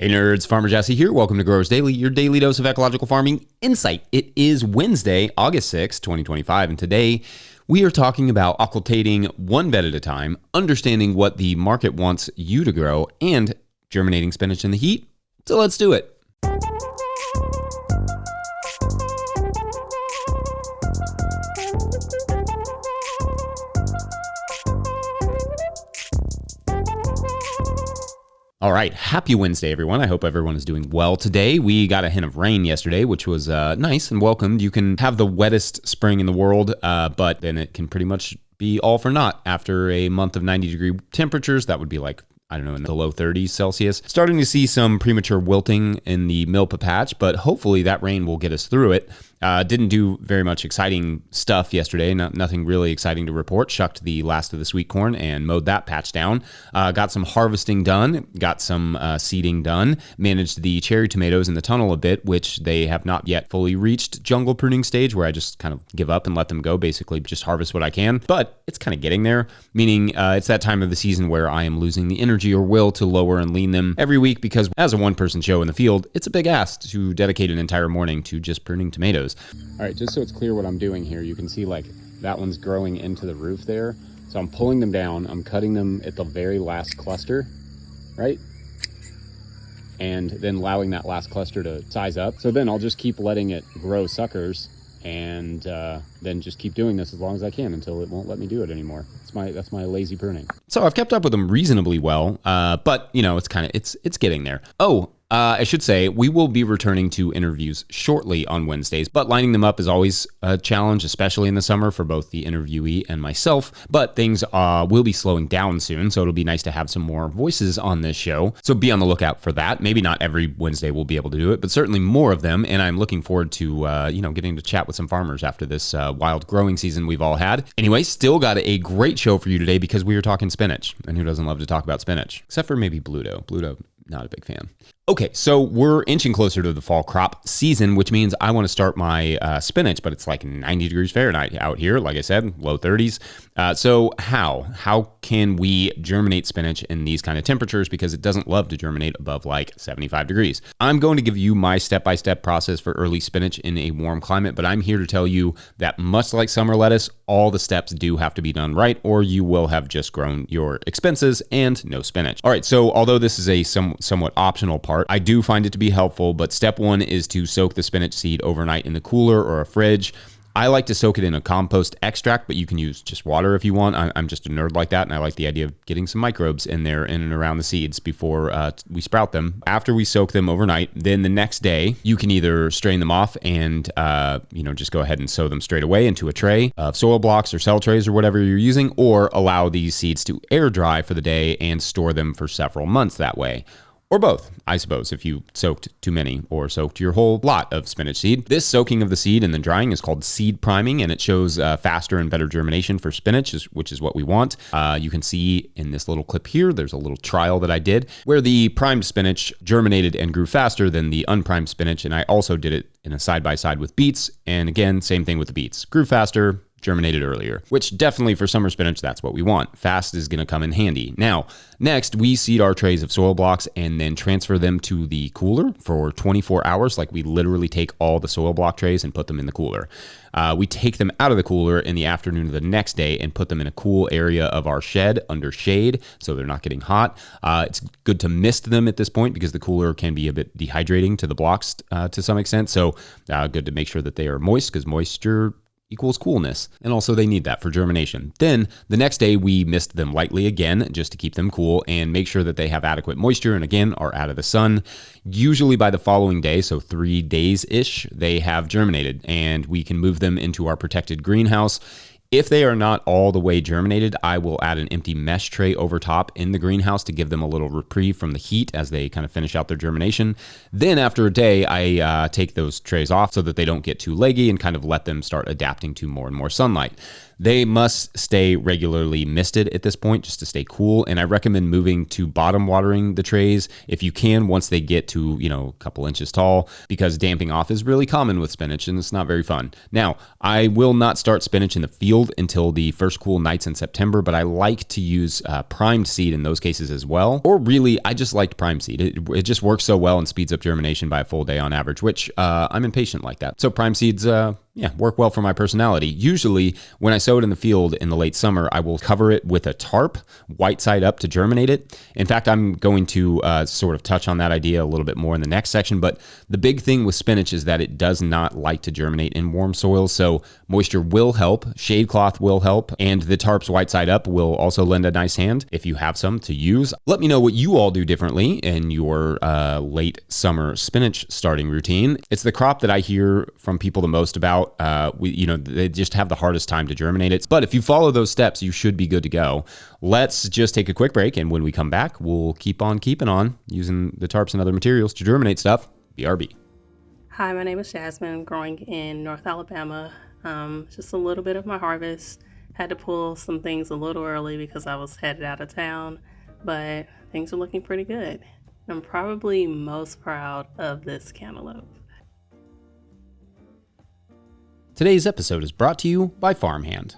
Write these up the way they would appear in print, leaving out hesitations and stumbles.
Hey nerds, Farmer Jesse here. Welcome to Growers Daily, your daily dose of ecological farming insight. It is Wednesday, August 6, 2025, and today we are talking about occultating one bed at a time, understanding what the market wants you to grow, and germinating spinach in the heat. So let's do it. All right, happy Wednesday, everyone. I hope everyone is doing well today. We got a hint of rain yesterday, which was nice and welcomed. You can have the wettest spring in the world, but then it can pretty much be all for naught after a month of 90-degree temperatures. That would be like, I don't know, in the low 30s Celsius. Starting to see some premature wilting in the milpa patch, but hopefully that rain will get us through it. Didn't do very much exciting stuff yesterday. Nothing really exciting to report. Shucked the last of the sweet corn and mowed that patch down. Got some harvesting done. Got some seeding done. Managed the cherry tomatoes in the tunnel a bit, which they have not yet fully reached jungle pruning stage, where I just kind of give up and let them go. Basically, just harvest what I can. But it's kind of getting there, meaning it's that time of the season where I am losing the energy or will to lower and lean them every week, because as a one-person show in the field, it's a big ask to dedicate an entire morning to just pruning tomatoes. All right, just so it's clear what I'm doing here, you can see like that one's growing into the roof there. So I'm pulling them down, I'm cutting them at the very last cluster, right? And then allowing that last cluster to size up. So then I'll just keep letting it grow suckers and then just keep doing this as long as I can until it won't let me do it anymore. That's my lazy pruning. So I've kept up with them reasonably well, but you know, it's getting there. I should say we will be returning to interviews shortly on Wednesdays, but lining them up is always a challenge, especially in the summer for both the interviewee and myself. But things will be slowing down soon, so it'll be nice to have some more voices on this show. So be on the lookout for that. Maybe not every Wednesday we'll be able to do it, but certainly more of them. And I'm looking forward to getting to chat with some farmers after this wild growing season we've all had. Anyway, still got a great show for you today because we are talking spinach, and who doesn't love to talk about spinach? Except for maybe Bluto. Bluto, not a big fan. Okay, so we're inching closer to the fall crop season, which means I want to start my spinach, but it's like 90 degrees Fahrenheit out here, like I said, low 30s. So how can we germinate spinach in these kind of temperatures? Because it doesn't love to germinate above like 75 degrees. I'm going to give you my step-by-step process for early spinach in a warm climate, but I'm here to tell you that much like summer lettuce, all the steps do have to be done right, or you will have just grown your expenses and no spinach. All right, so although this is a somewhat optional part, I do find it to be helpful, but step one is to soak the spinach seed overnight in the cooler or a fridge. I like to soak it in a compost extract, but you can use just water if you want. I'm just a nerd like that, and I like the idea of getting some microbes in there in and around the seeds before we sprout them. After we soak them overnight, then the next day, you can either strain them off and just go ahead and sow them straight away into a tray of soil blocks or cell trays or whatever you're using, or allow these seeds to air dry for the day and store them for several months that way. Or both, I suppose, if you soaked too many or soaked your whole lot of spinach seed. This soaking of the seed and then drying is called seed priming, and it shows faster and better germination for spinach, which is what we want. You can see in this little clip here, there's a little trial that I did where the primed spinach germinated and grew faster than the unprimed spinach, and I also did it in a side-by-side with beets, and again, same thing with the beets. Grew faster, germinated earlier, which definitely for summer spinach, that's what we want. Fast is going to come in handy. Now, next, we seed our trays of soil blocks and then transfer them to the cooler for 24 hours. Like we literally take all the soil block trays and put them in the cooler. We take them out of the cooler in the afternoon of the next day and put them in a cool area of our shed under shade so they're not getting hot. It's good to mist them at this point because the cooler can be a bit dehydrating to the blocks to some extent. So good to make sure that they are moist, because moisture equals coolness. And also they need that for germination. Then the next day we mist them lightly again just to keep them cool and make sure that they have adequate moisture and again are out of the sun. Usually by the following day, so 3 days-ish, they have germinated and we can move them into our protected greenhouse. If they are not all the way germinated, I will add an empty mesh tray over top in the greenhouse to give them a little reprieve from the heat as they kind of finish out their germination. Then after a day, I take those trays off so that they don't get too leggy and kind of let them start adapting to more and more sunlight. They must stay regularly misted at this point just to stay cool. And I recommend moving to bottom watering the trays if you can once they get to, a couple inches tall, because damping off is really common with spinach and it's not very fun. Now, I will not start spinach in the field until the first cool nights in September, but I like to use primed seed in those cases as well. Or really, I just liked primed seed. It just works so well and speeds up germination by a full day on average, which I'm impatient like that. So primed seeds, work well for my personality. Usually when I sow it in the field in the late summer, I will cover it with a tarp, white side up, to germinate it. In fact, I'm going to sort of touch on that idea a little bit more in the next section, but the big thing with spinach is that it does not like to germinate in warm soils, so moisture will help, shade cloth will help, and the tarp's white side up will also lend a nice hand if you have some to use. Let me know what you all do differently in your late summer spinach starting routine. It's the crop that I hear from people the most about. They just have the hardest time to germinate it. But if you follow those steps, you should be good to go. Let's just take a quick break, and when we come back, we'll keep on keeping on using the tarps and other materials to germinate stuff. BRB. Hi, my name is Jasmine. I'm growing in North Alabama. Just a little bit of my harvest. Had to pull some things a little early because I was headed out of town, but things are looking pretty good. I'm probably most proud of this cantaloupe. Today's episode is brought to you by Farmhand.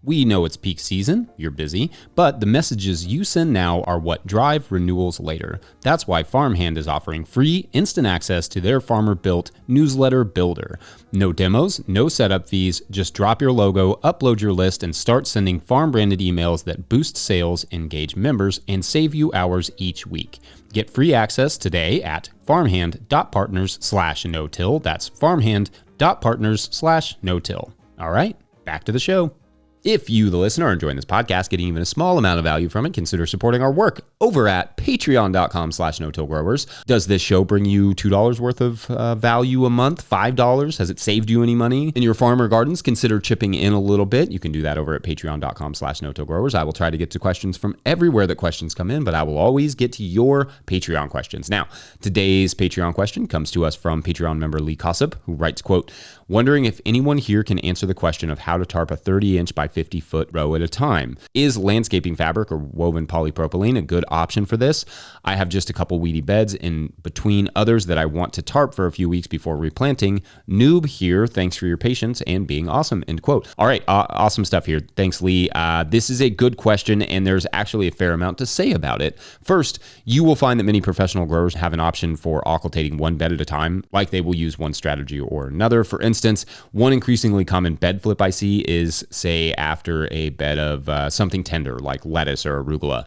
We know it's peak season, you're busy, but the messages you send now are what drive renewals later. That's why Farmhand is offering free instant access to their farmer-built newsletter builder. No demos, no setup fees, just drop your logo, upload your list, and start sending farm-branded emails that boost sales, engage members, and save you hours each week. Get free access today at farmhand.partners/no-till. That's farmhand.partners/no-till. All right, back to the show. If you, the listener, are enjoying this podcast, getting even a small amount of value from it, consider supporting our work over at patreon.com/no-till-growers. Does this show bring you $2 worth of value a month? $5? Has it saved you any money in your farm or gardens? Consider chipping in a little bit. You can do that over at patreon.com/no-till-growers. I will try to get to questions from everywhere that questions come in, but I will always get to your Patreon questions. Now, today's Patreon question comes to us from Patreon member Lee Kossip, who writes, quote, "Wondering if anyone here can answer the question of how to tarp a 30-inch by 50-foot row at a time. Is landscaping fabric or woven polypropylene a good option for this? I have just a couple weedy beds in between others that I want to tarp for a few weeks before replanting. Noob here. Thanks for your patience and being awesome." End quote. All right. Awesome stuff here. Thanks, Lee. This is a good question, and there's actually a fair amount to say about it. First, you will find that many professional growers have an option for occultating one bed at a time, like they will use one strategy or another. For instance, one increasingly common bed flip I see is, say, after a bed of something tender like lettuce or arugula.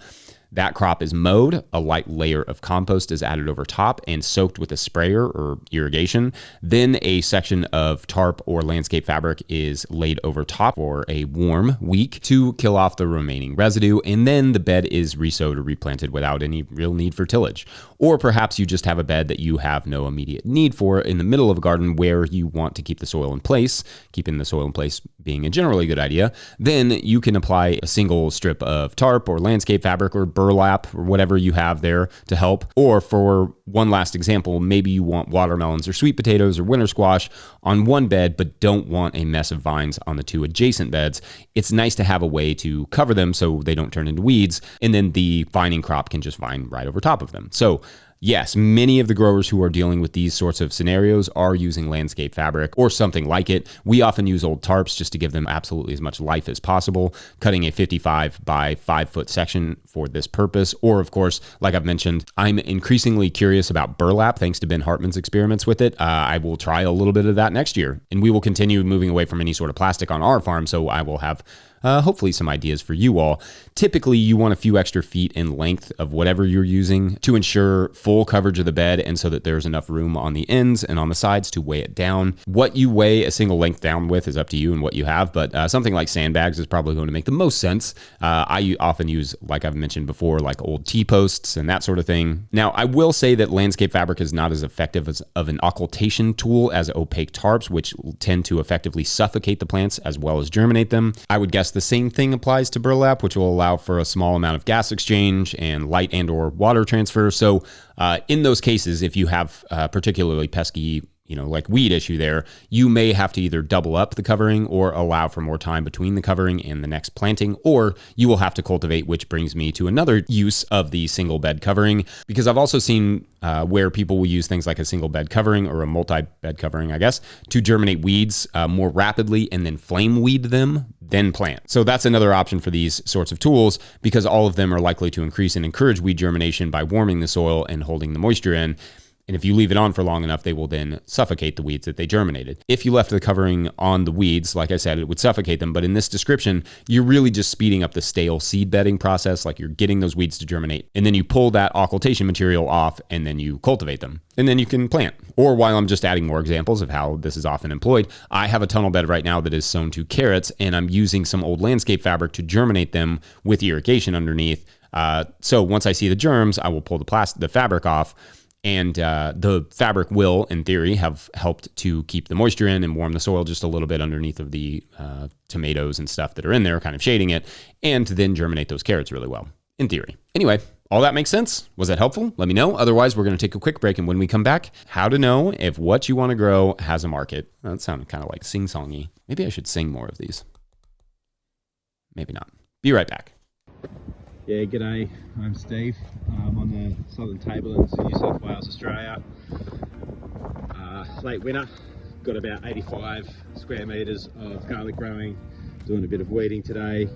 That crop is mowed, a light layer of compost is added over top and soaked with a sprayer or irrigation. Then a section of tarp or landscape fabric is laid over top for a warm week to kill off the remaining residue, and then the bed is resowed or replanted without any real need for tillage. Or perhaps you just have a bed that you have no immediate need for in the middle of a garden where you want to keep the soil in place, keeping the soil in place being a generally good idea. Then you can apply a single strip of tarp or landscape fabric or burlap or whatever you have there to help. Or for one last example, maybe you want watermelons or sweet potatoes or winter squash on one bed, but don't want a mess of vines on the two adjacent beds. It's nice to have a way to cover them so they don't turn into weeds, and then the vining crop can just vine right over top of them. So yes, many of the growers who are dealing with these sorts of scenarios are using landscape fabric or something like it. We often use old tarps just to give them absolutely as much life as possible, cutting a 55 by 5 foot section for this purpose. Or of course, like I've mentioned, I'm increasingly curious about burlap thanks to Ben Hartman's experiments with it. I will try a little bit of that next year, and we will continue moving away from any sort of plastic on our farm, so I will have hopefully some ideas for you all. Typically, you want a few extra feet in length of whatever you're using to ensure full coverage of the bed and so that there's enough room on the ends and on the sides to weigh it down. What you weigh a single length down with is up to you and what you have, but something like sandbags is probably going to make the most sense. I often use, like I've mentioned before, like old T-posts and that sort of thing. Now, I will say that landscape fabric is not as effective of an occultation tool as opaque tarps, which tend to effectively suffocate the plants as well as germinate them. I would guess the same thing applies to burlap, which will allow for a small amount of gas exchange and light and or water transfer. So in those cases, if you have particularly pesky like weed issue there, you may have to either double up the covering or allow for more time between the covering and the next planting, or you will have to cultivate, which brings me to another use of the single bed covering, because I've also seen where people will use things like a single bed covering or a multi-bed covering, I guess, to germinate weeds more rapidly and then flame weed them, then plant. So that's another option for these sorts of tools, because all of them are likely to increase and encourage weed germination by warming the soil and holding the moisture in. And if you leave it on for long enough, they will then suffocate the weeds that they germinated. If you left the covering on the weeds, like I said, it would suffocate them. But in this description, you're really just speeding up the stale seed bedding process, like you're getting those weeds to germinate. And then you pull that occultation material off and then you cultivate them. And then you can plant. Or while I'm just adding more examples of how this is often employed, I have a tunnel bed right now that is sown to carrots, and I'm using some old landscape fabric to germinate them with irrigation underneath. So once I see the germs, I will pull the fabric off. And the fabric will, in theory, have helped to keep the moisture in and warm the soil just a little bit underneath of the tomatoes and stuff that are in there, kind of shading it, and to then germinate those carrots really well, in theory. Anyway, all that makes sense? Was that helpful? Let me know. Otherwise, we're going to take a quick break, and when we come back, how to know if what you want to grow has a market. That sounded kind of like sing-songy. Maybe I should sing more of these. Maybe not. Be right back. Yeah, g'day, I'm Steve. I'm on the southern tablelands in New South Wales, Australia. Late winter, got about 85 square metres of garlic growing, doing a bit of weeding today.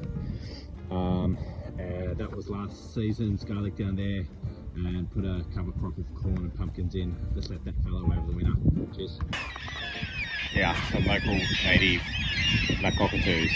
That was last season's garlic down there, and put a cover crop of corn and pumpkins in. Just let that fallow over the winter. Cheers. Yeah, some local native black cockatoos.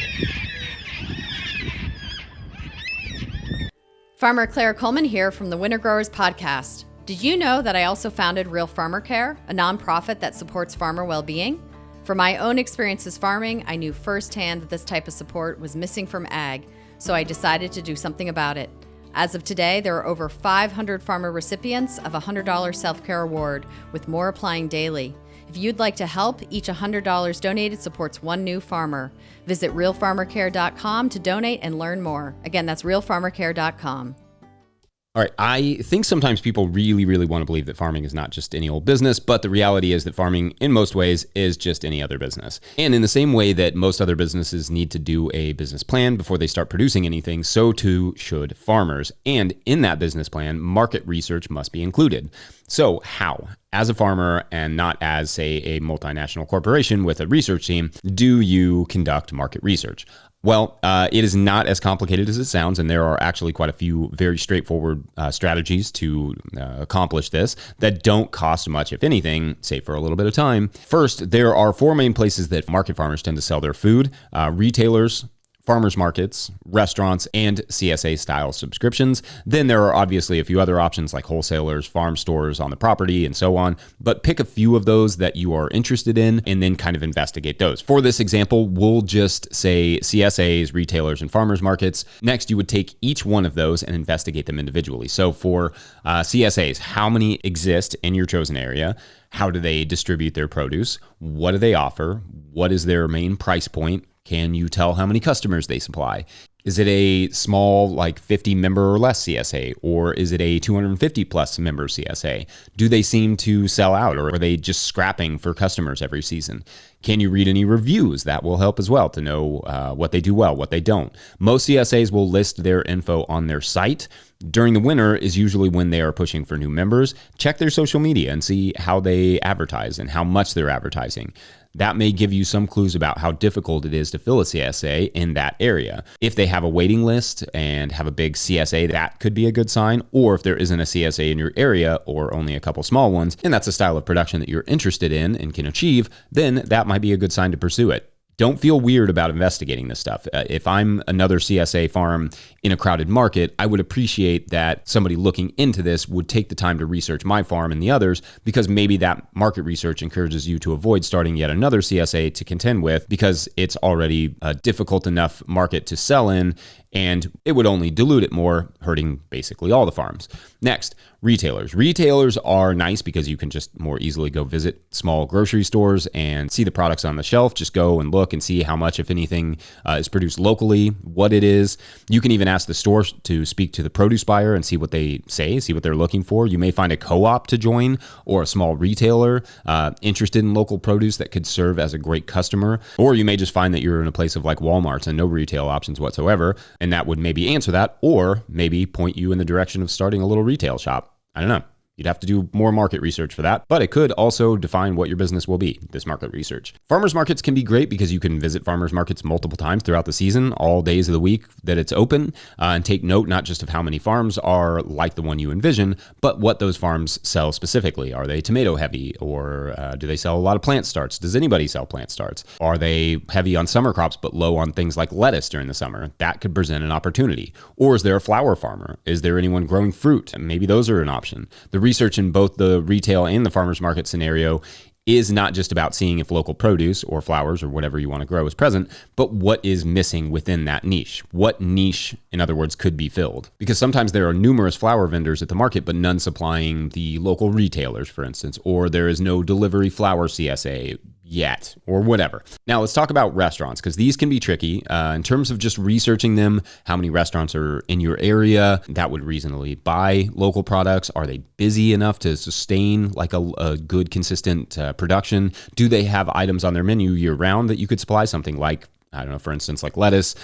Farmer Claire Coleman here from the Winter Growers Podcast. Did you know that I also founded Real Farmer Care, a nonprofit that supports farmer well-being? From my own experiences farming, I knew firsthand that this type of support was missing from ag, so I decided to do something about it. As of today, there are over 500 farmer recipients of a $100 self-care award, with more applying daily. If you'd like to help, each $100 donated supports one new farmer. Visit realfarmercare.com to donate and learn more. Again, that's realfarmercare.com. All right, I think sometimes people really, really want to believe that farming is not just any old business, but the reality is that farming, in most ways, is just any other business. And in the same way that most other businesses need to do a business plan before they start producing anything, so too should farmers. And in that business plan, market research must be included. So how, as a farmer and not as, say, a multinational corporation with a research team, do you conduct market research? Well, it is not as complicated as it sounds, and there are actually quite a few very straightforward strategies to accomplish this that don't cost much, if anything, save for a little bit of time. First, there are four main places that market farmers tend to sell their food: retailers, farmers markets, restaurants, and CSA-style subscriptions. Then there are obviously a few other options like wholesalers, farm stores on the property, and so on. But pick a few of those that you are interested in and then kind of investigate those. For this example, we'll just say CSAs, retailers, and farmers markets. Next, you would take each one of those and investigate them individually. So for CSAs, how many exist in your chosen area? How do they distribute their produce? What do they offer? What is their main price point? Can you tell how many customers they supply? Is it a small, like 50 member or less CSA, or is it a 250 plus member CSA? Do they seem to sell out, or are they just scrapping for customers every season? Can you read any reviews? That will help as well to know what they do well, what they don't. Most CSAs will list their info on their site. During the winter is usually when they are pushing for new members. Check their social media and see how they advertise and how much they're advertising. That may give you some clues about how difficult it is to fill a CSA in that area. If they have a waiting list and have a big CSA, that could be a good sign. Or if there isn't a CSA in your area or only a couple small ones, and that's a style of production that you're interested in and can achieve, then that might be a good sign to pursue it. Don't feel weird about investigating this stuff. If I'm another CSA farm in a crowded market, I would appreciate that somebody looking into this would take the time to research my farm and the others, because maybe that market research encourages you to avoid starting yet another CSA to contend with, because it's already a difficult enough market to sell in, and it would only dilute it more, hurting basically all the farms. Next, retailers. Retailers are nice because you can just more easily go visit small grocery stores and see the products on the shelf. Just go and look and see how much, if anything, is produced locally, what it is. You can even ask the store to speak to the produce buyer and see what they say, see what they're looking for. You may find a co-op to join or a small retailer interested in local produce that could serve as a great customer. Or you may just find that you're in a place of like Walmart and no retail options whatsoever, and that would maybe answer that, or maybe point you in the direction of starting a little retail shop. I don't know. You'd have to do more market research for that, but it could also define what your business will be, this market research. Farmers markets can be great because you can visit farmers markets multiple times throughout the season, all days of the week that it's open, and take note not just of how many farms are like the one you envision, but what those farms sell specifically. Are they tomato heavy, or do they sell a lot of plant starts? Does anybody sell plant starts? Are they heavy on summer crops but low on things like lettuce during the summer? That could present an opportunity. Or is there a flower farmer? Is there anyone growing fruit? And maybe those are an option. The research in both the retail and the farmers market scenario is not just about seeing if local produce or flowers or whatever you want to grow is present, but what is missing within that niche. What niche, in other words, could be filled? Because sometimes there are numerous flower vendors at the market, but none supplying the local retailers, for instance, or there is no delivery flower CSA yet, or whatever. Now let's talk about restaurants, because these can be tricky in terms of just researching them. How many restaurants are in your area that would reasonably buy local products? Are they busy enough to sustain like a good, consistent production? Do they have items on their menu year round that you could supply? Something like, I don't know, for instance, like lettuce,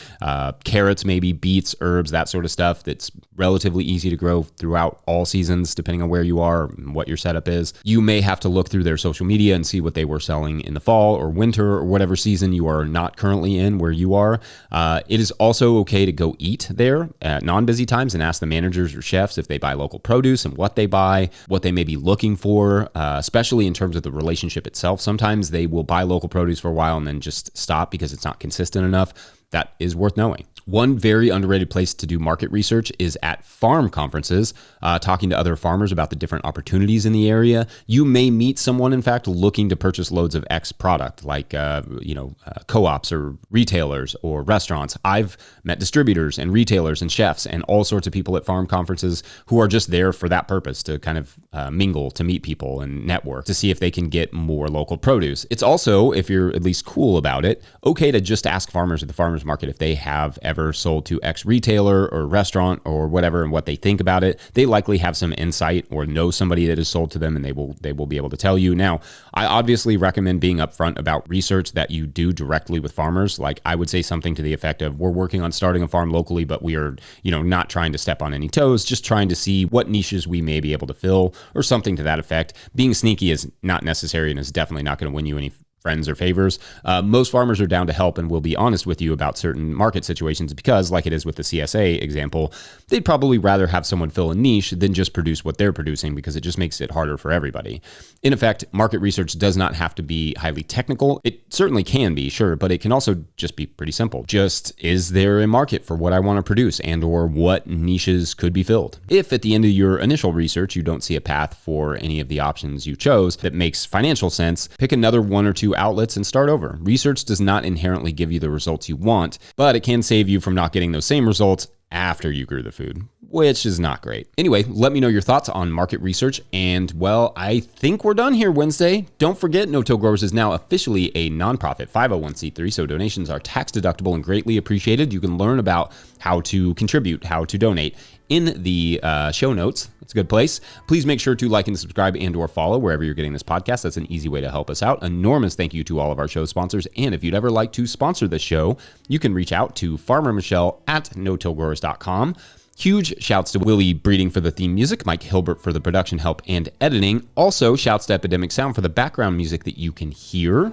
carrots, maybe beets, herbs, that sort of stuff that's relatively easy to grow throughout all seasons, depending on where you are and what your setup is. You may have to look through their social media and see what they were selling in the fall or winter or whatever season you are not currently in where you are. It is also okay to go eat there at non-busy times and ask the managers or chefs if they buy local produce and what they buy, what they may be looking for, especially in terms of the relationship itself. Sometimes they will buy local produce for a while and then just stop because it's not consistent enough. That is worth knowing. One very underrated place to do market research is at farm conferences, talking to other farmers about the different opportunities in the area. You may meet someone, in fact, looking to purchase loads of X product, like co-ops or retailers or restaurants. I've met distributors and retailers and chefs and all sorts of people at farm conferences who are just there for that purpose, to kind of mingle, to meet people and network, to see if they can get more local produce. It's also, if you're at least cool about it, okay to just ask farmers at the farmers market if they have ever sold to X retailer or restaurant or whatever and what they think about it. They likely have some insight or know somebody that has sold to them, and they will be able to tell you. Now, I obviously recommend being upfront about research that you do directly with farmers. Like, I would say something to the effect of, we're working on starting a farm locally, but we are, not trying to step on any toes, just trying to see what niches we may be able to fill, or something to that effect. Being sneaky is not necessary and is definitely not going to win you any friends or favors. Most farmers are down to help and will be honest with you about certain market situations, because, like it is with the CSA example, they'd probably rather have someone fill a niche than just produce what they're producing, because it just makes it harder for everybody. In effect, market research does not have to be highly technical. It certainly can be, sure, but it can also just be pretty simple. Just, is there a market for what I want to produce, and or what niches could be filled? If at the end of your initial research you don't see a path for any of the options you chose that makes financial sense, pick another one or two outlets and start over. Research does not inherently give you the results you want, but it can save you from not getting those same results after you grew the food, which is not great. Anyway, let me know your thoughts on market research. And well, I think we're done here Wednesday. Don't forget, No Till Growers is now officially a nonprofit 501c3, so donations are tax deductible and greatly appreciated. You can learn about how to contribute, how to donate in the show notes. It's a good place. Please make sure to like and subscribe and or follow wherever you're getting this podcast. That's an easy way to help us out. Enormous thank you to all of our show sponsors. And if you'd ever like to sponsor this show, you can reach out to Farmer Michelle at notillgrowers.com. Huge shouts to Willie Breeding for the theme music, Mike Hilbert for the production help and editing. Also, shouts to Epidemic Sound for the background music that you can hear.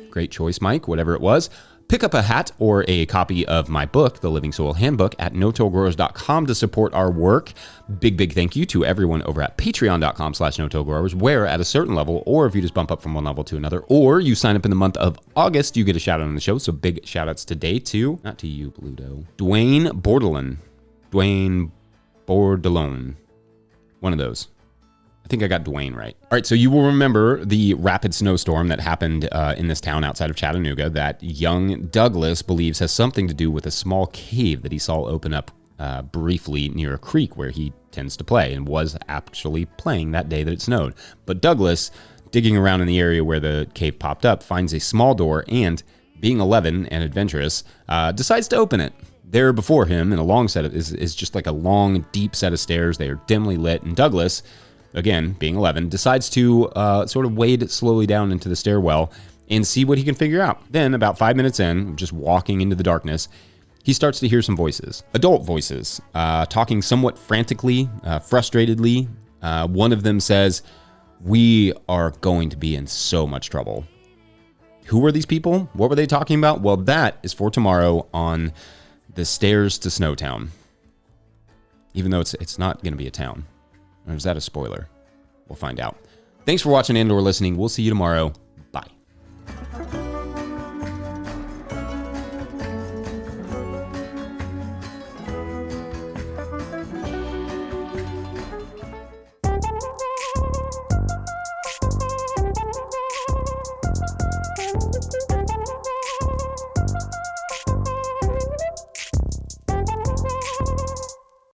Great choice, Mike, whatever it was. Pick up a hat or a copy of my book, The Living Soil Handbook, at notillgrowers.com to support our work. Big thank you to everyone over at patreon.com/notillgrowers, where at a certain level, or if you just bump up from one level to another, or you sign up in the month of August, you get a shout out on the show. So big shout outs today to, not to you, Bluto, Dwayne Bordelon. One of those. I think I got Dwayne right. All right, so you will remember the rapid snowstorm that happened in this town outside of Chattanooga that young Douglas believes has something to do with a small cave that he saw open up briefly near a creek where he tends to play and was actually playing that day that it snowed. But Douglas, digging around in the area where the cave popped up, finds a small door and, being 11 and adventurous, decides to open it. There before him, in a long set of, is just like a long, deep set of stairs. They are dimly lit, and Douglas, again, being 11, decides to sort of wade slowly down into the stairwell and see what he can figure out. Then, about 5 minutes in, just walking into the darkness, he starts to hear some voices. Adult voices, talking somewhat frantically, frustratedly. One of them says, "We are going to be in so much trouble." Who were these people? What were they talking about? Well, that is for tomorrow on the Stairs to Snowtown. Even though it's not going to be a town. Or is that a spoiler? We'll find out. Thanks for watching and/or listening. We'll see you tomorrow.